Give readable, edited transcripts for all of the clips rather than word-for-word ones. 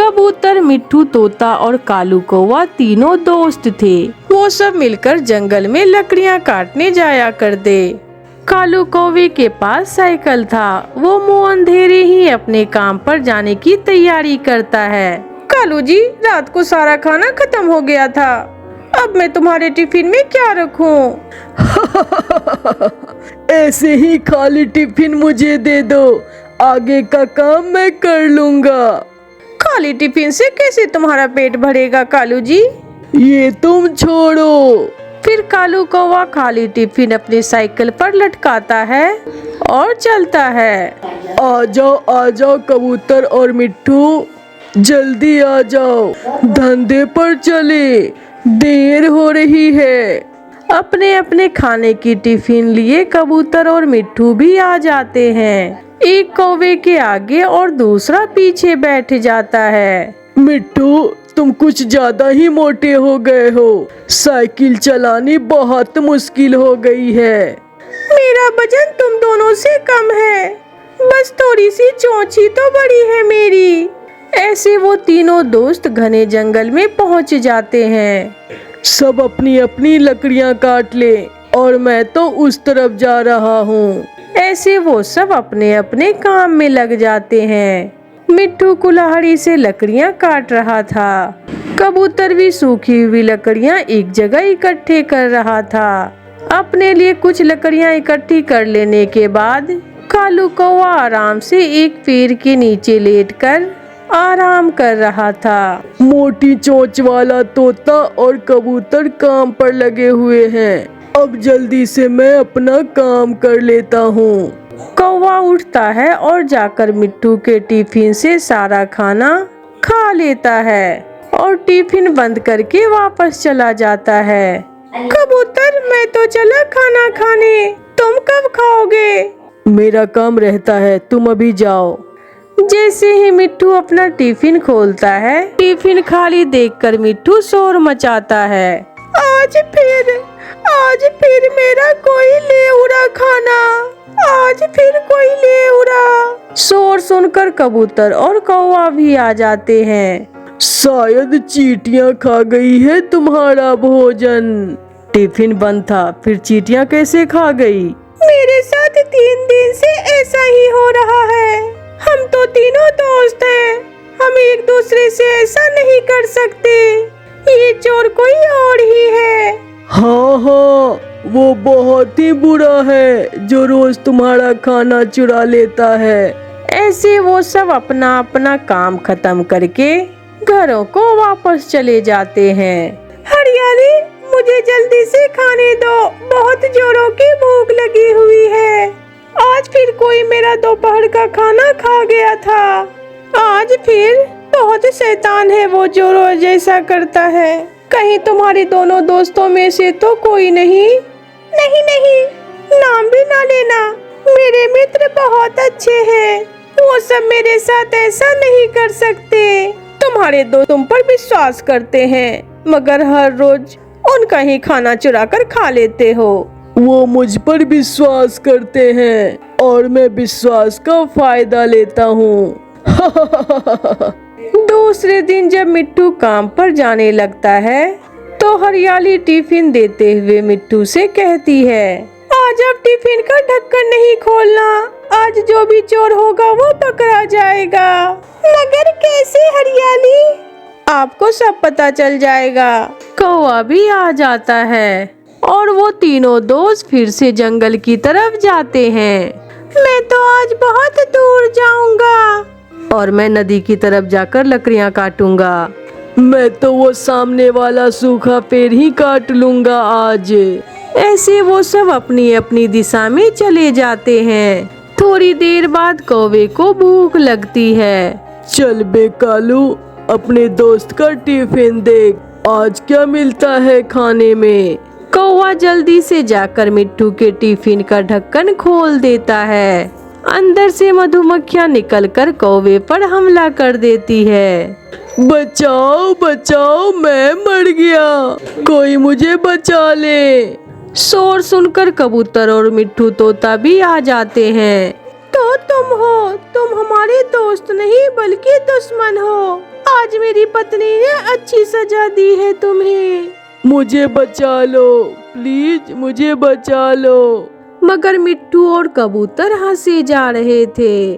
कबूतर, मिट्ठू, तोता और कालू कौवा तीनों दोस्त थे। वो सब मिलकर जंगल में लकड़ियाँ काटने जाया करते। कालू कौवे के पास साइकिल था। वो मुंह अंधेरे ही अपने काम पर जाने की तैयारी करता है। कालू जी, रात को सारा खाना खत्म हो गया था। अब मैं तुम्हारे टिफिन में क्या रखूं? ऐसे ही खाली टिफिन मुझे दे दो, आगे का काम मैं कर लूंगा। खाली टिफिन से कैसे तुम्हारा पेट भरेगा कालू जी? ये तुम छोड़ो। फिर कालू कौवा खाली टिफिन अपनी साइकिल पर लटकाता है और चलता है। आ जाओ कबूतर और मिट्ठू, जल्दी आ जाओ, धंधे पर चले, देर हो रही है। अपने अपने खाने की टिफिन लिए कबूतर और मिट्ठू भी आ जाते हैं। एक कौवे के आगे और दूसरा पीछे बैठ जाता है। मिट्ठू, तुम कुछ ज्यादा ही मोटे हो गए हो। साइकिल चलानी बहुत मुश्किल हो गई है। मेरा वजन तुम दोनों से कम है, बस थोड़ी सी चोंच ही तो बड़ी है मेरी। ऐसे वो तीनों दोस्त घने जंगल में पहुंच जाते हैं। सब अपनी अपनी लकड़ियां काट ले और मैं तो उस तरफ जा रहा हूँ। ऐसे वो सब अपने अपने काम में लग जाते हैं। मिट्ठू कुल्हाड़ी से लकड़ियां काट रहा था। कबूतर भी सूखी हुई लकड़ियां एक जगह इकट्ठे कर रहा था। अपने लिए कुछ लकड़ियां इकट्ठी कर लेने के बाद कालू कौवा आराम से एक पेड़ के नीचे लेटकर आराम कर रहा था। मोटी चोंच वाला तोता और कबूतर काम पर लगे हुए हैं। अब जल्दी से मैं अपना काम कर लेता हूँ। कौवा उठता है और जाकर मिट्ठू के टिफिन से सारा खाना खा लेता है और टिफिन बंद करके वापस चला जाता है। कबूतर, मैं तो चला खाना खाने, तुम कब खाओगे? मेरा काम रहता है, तुम अभी जाओ। जैसे ही मिट्ठू अपना टिफिन खोलता है, टिफिन खाली देखकर मिट्ठू शोर मचाता है। आज फिर मेरा कोई ले उड़ा खाना, आज फिर कोई ले उड़ा। शोर सुनकर कबूतर और कौवा भी आ जाते हैं। शायद चींटियां खा गई है तुम्हारा भोजन। टिफिन बंद था, फिर चींटियां कैसे खा गई? मेरे साथ 3 दिन से ऐसा ही हो रहा है। हम तो तीनों दोस्त हैं, हम एक दूसरे से ऐसा नहीं कर सकते। ये चोर कोई और ही है। हाँ, वो बहुत ही बुरा है जो रोज तुम्हारा खाना चुरा लेता है। ऐसे वो सब अपना अपना काम खत्म करके घरों को वापस चले जाते हैं। हरियाली, मुझे जल्दी से खाने दो, बहुत जोरों की भूख लगी हुई है। आज फिर कोई मेरा दोपहर का खाना खा गया था। आज फिर बहुत शैतान है वो जो रोज ऐसा करता है। कहीं तुम्हारे दोनों दोस्तों में से तो कोई नहीं? नहीं, नाम भी ना लेना। मेरे मित्र बहुत अच्छे हैं, वो सब मेरे साथ ऐसा नहीं कर सकते। तुम्हारे दोस्त तुम पर विश्वास करते हैं, मगर हर रोज उनका ही खाना चुरा कर खा लेते हो। वो मुझ पर विश्वास करते हैं और मैं विश्वास का फायदा लेता हूँ। दूसरे दिन जब मिट्ठू काम पर जाने लगता है तो हरियाली टिफिन देते हुए मिट्ठू से कहती है, आज अब टिफिन का ढक्कन नहीं खोलना, आज जो भी चोर होगा वो पकड़ा जाएगा। मगर कैसे हरियाली? आपको सब पता चल जाएगा। कौवा भी आ जाता है और वो तीनों दोस्त फिर से जंगल की तरफ जाते हैं। मैं तो आज बहुत दूर जाऊंगा और मैं नदी की तरफ जाकर लकड़ियां काटूंगा। मैं तो वो सामने वाला सूखा पेड़ ही काट लूंगा आज। ऐसे वो सब अपनी अपनी दिशा में चले जाते हैं। थोड़ी देर बाद कौवे को भूख लगती है। चल बे कालू, अपने दोस्त का टिफिन देख, आज क्या मिलता है खाने में। कौवा जल्दी से जाकर मिट्ठू के टिफिन का ढक्कन खोल देता है। अंदर से मधुमक्खियां निकलकर कौवे पर हमला कर देती है। बचाओ बचाओ, मैं मर गया, कोई मुझे बचा ले। शोर सुनकर कबूतर और मिट्ठू तोता भी आ जाते हैं। तो तुम हो, तुम हमारे दोस्त नहीं बल्कि दुश्मन हो। आज मेरी पत्नी ने अच्छी सजा दी है तुम्हें। मुझे बचा लो, प्लीज मुझे बचा लो। मगर मिट्ठू और कबूतर हंसे जा रहे थे।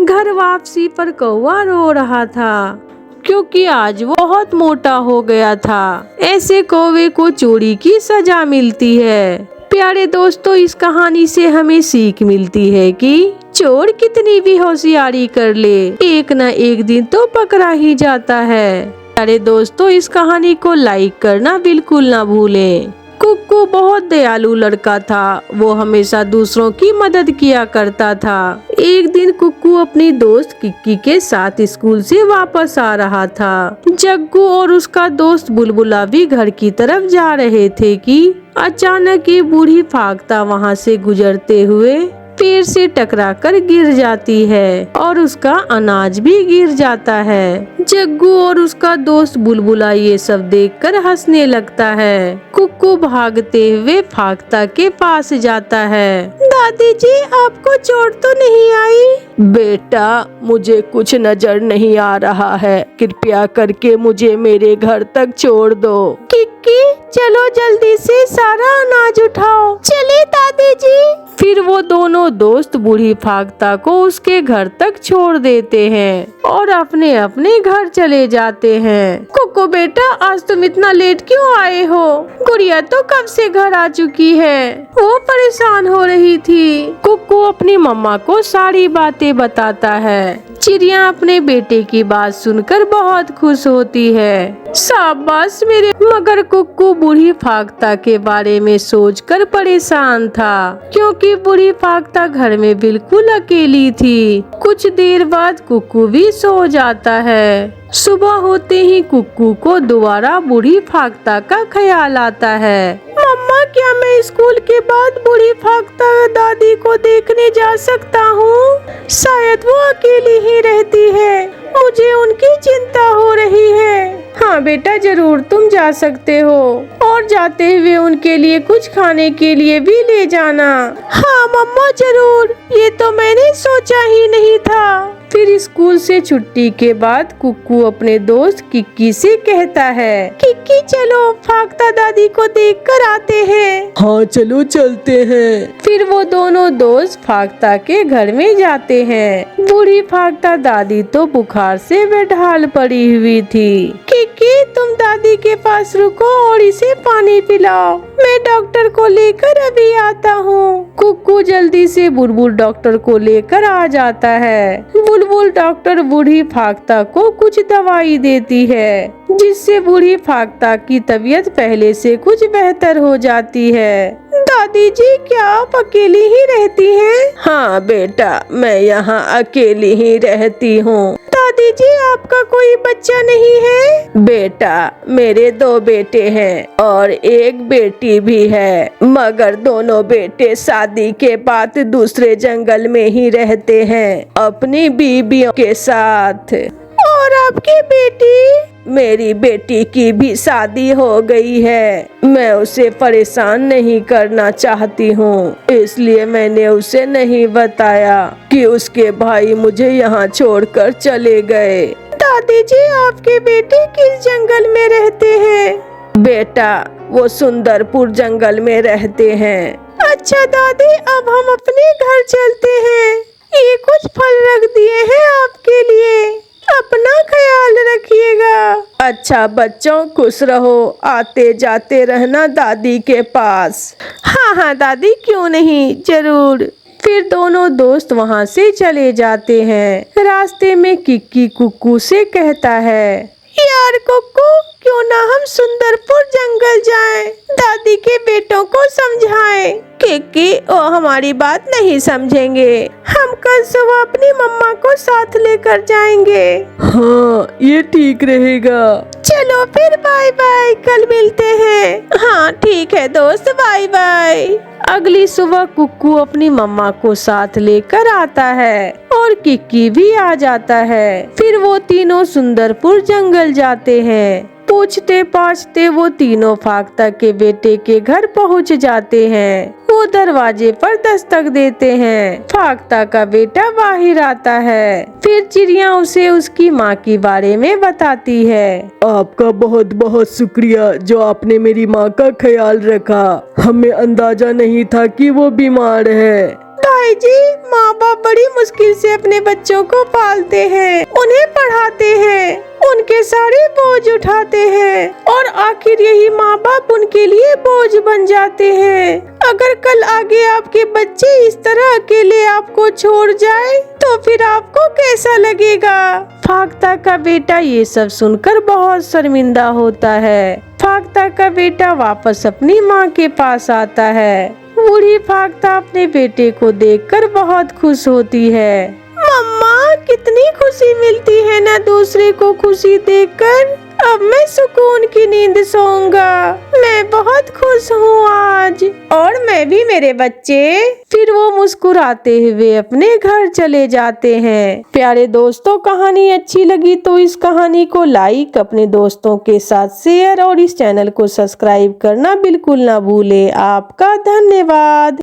घर वापसी पर कौवा रो रहा था क्योंकि आज वो बहुत मोटा हो गया था। ऐसे कौवे को चोरी की सजा मिलती है। प्यारे दोस्तों, इस कहानी से हमें सीख मिलती है कि चोर कितनी भी होशियारी कर ले, एक न एक दिन तो पकड़ा ही जाता है। प्यारे दोस्तों, इस कहानी को लाइक करना बिल्कुल ना भूलें। कुक्कू बहुत दयालु लड़का था। वो हमेशा दूसरों की मदद किया करता था। एक दिन कुक्कू अपनी दोस्त किक्की के साथ स्कूल से वापस आ रहा था। जग्गू और उसका दोस्त बुलबुला भी घर की तरफ जा रहे थे कि अचानक ये बूढ़ी फाख्ता वहाँ से गुजरते हुए पेड़ से टकराकर गिर जाती है और उसका अनाज भी गिर जाता है। जग्गू और उसका दोस्त बुलबुला ये सब देखकर हंसने लगता है। कुक्कू भागते हुए फाख्ता के पास जाता है। दादी जी, आपको चोट तो नहीं आई? बेटा, मुझे कुछ नजर नहीं आ रहा है। कृपया करके मुझे मेरे घर तक छोड़ दो। किक्की, चलो जल्दी से सारा अनाज उठाओ। चले दादी जी। फिर वो दोनों दोस्त बूढ़ी फाख्ता को उसके घर तक छोड़ देते हैं और अपने अपने घर चले जाते हैं। कुक्कू बेटा, आज तुम इतना लेट क्यों आए हो? गुड़िया तो कब से घर आ चुकी है। वो परेशान हो रही थी। कुक्कू अपनी मम्मा को सारी बातें बताता है। चिड़िया अपने बेटे की बात सुनकर बहुत खुश होती है। शाबाश मेरे। मगर कुक्कू बूढ़ी फाख्ता के बारे में सोचकर परेशान था क्योंकि बूढ़ी फाख्ता घर में बिल्कुल अकेली थी। कुछ देर बाद कुक्कू भी सो जाता है। सुबह होते ही कुक्कू को दोबारा बूढ़ी फाख्ता का ख्याल आता है। मम्मा, क्या मैं स्कूल के बाद बूढ़ी फाख्ता दादी को देखने जा सकता हूँ? शायद वो अकेली ही रहती है। मुझे उनकी चिंता हो रही है। हाँ बेटा, जरूर तुम जा सकते हो और जाते हुए उनके लिए कुछ खाने के लिए भी ले जाना। हाँ मम्मा, जरूर। ये तो मैंने सोचा ही नहीं था। फिर स्कूल से छुट्टी के बाद कुक्कू अपने दोस्त किक्की से कहता है, किक्की चलो फाख्ता दादी को देखकर आते हैं। हाँ चलो चलते हैं। फिर वो दोनों दोस्त फाख्ता के घर में जाते हैं। बूढ़ी फाख्ता दादी तो बुखार से बेढाल पड़ी हुई थी। किक्की, तुम दादी के पास रुको और इसे पानी पिलाओ। मैं डॉक्टर को लेकर अभी आता हूँ। कुक्कू जल्दी से बुलबुल डॉक्टर को लेकर आ जाता है। बुलबुल डॉक्टर बूढ़ी फाख्ता को कुछ दवाई देती है जिससे बूढ़ी फाख्ता की तबीयत पहले से कुछ बेहतर हो जाती है। दादी जी, क्या आप अकेली ही रहती हैं? हाँ बेटा, मैं यहाँ अकेली ही रहती हूँ। दादी जी, आपका कोई बच्चा नहीं है? बेटा, मेरे 2 बेटे हैं और एक बेटी भी है, मगर दोनों बेटे शादी के बाद दूसरे जंगल में ही रहते हैं अपनी बीवियों के साथ। और आपकी बेटी? मेरी बेटी की भी शादी हो गई है। मैं उसे परेशान नहीं करना चाहती हूँ, इसलिए मैंने उसे नहीं बताया कि उसके भाई मुझे यहाँ छोड़कर चले गए। दादी जी, आपके बेटे किस जंगल में रहते हैं? बेटा, वो सुंदरपुर जंगल में रहते हैं। अच्छा दादी, अब हम अपने घर चलते हैं। ये कुछ फल रख दिए हैं आपके लिए, अपना ख्याल रखिएगा। अच्छा बच्चों, खुश रहो। आते जाते रहना दादी के पास। हाँ हाँ दादी, क्यों नहीं, जरूर। फिर दोनों दोस्त वहाँ से चले जाते हैं। रास्ते में किक्की कुक्कू से कहता है, यार कुक्कू, क्यों ना हम सुंदरपुर जंगल जाएं, दादी के बेटों को समझाएं। किक्की, वो हमारी बात नहीं समझेंगे। हम कल सुबह अपनी मम्मा को साथ लेकर जाएंगे। हाँ, ये ठीक रहेगा। चलो फिर बाय बाय, कल मिलते हैं। हाँ ठीक है दोस्त, बाय बाय। अगली सुबह कुक्कू अपनी मम्मा को साथ लेकर आता है और किक्की भी आ जाता है। फिर वो तीनों सुंदरपुर जंगल जाते हैं। पूछते पाछते वो तीनों फाख्ता के बेटे के घर पहुंच जाते हैं। वो दरवाजे पर दस्तक देते हैं। फाख्ता का बेटा बाहर आता है। फिर चिड़िया उसे उसकी माँ के बारे में बताती है। आपका बहुत बहुत शुक्रिया जो आपने मेरी माँ का ख्याल रखा। हमें अंदाजा नहीं था कि वो बीमार है। भाई जी, माँ बाप बड़ी मुश्किल से अपने बच्चों को पालते हैं, उन्हें पढ़ाते हैं, उनके सारे बोझ उठाते हैं और आखिर यही माँ बाप उनके लिए बोझ बन जाते हैं। अगर कल आगे आपके बच्चे इस तरह अकेले आपको छोड़ जाए तो फिर आपको कैसा लगेगा? फाख्ता का बेटा ये सब सुनकर बहुत शर्मिंदा होता है। फाख्ता का बेटा वापस अपनी माँ के पास आता है। बूढ़ी फाख्ता अपने बेटे को देखकर बहुत खुश होती है। मम्मा, कितनी खुशी मिलती है ना दूसरे को खुशी देखकर। अब मैं सुकून की नींद सोऊंगा। मैं बहुत खुश हूँ आज, और मैं भी मेरे बच्चे। फिर वो मुस्कुराते हुए अपने घर चले जाते हैं। प्यारे दोस्तों, कहानी अच्छी लगी तो इस कहानी को लाइक, अपने दोस्तों के साथ शेयर और इस चैनल को सब्सक्राइब करना बिल्कुल ना भूले। आपका धन्यवाद।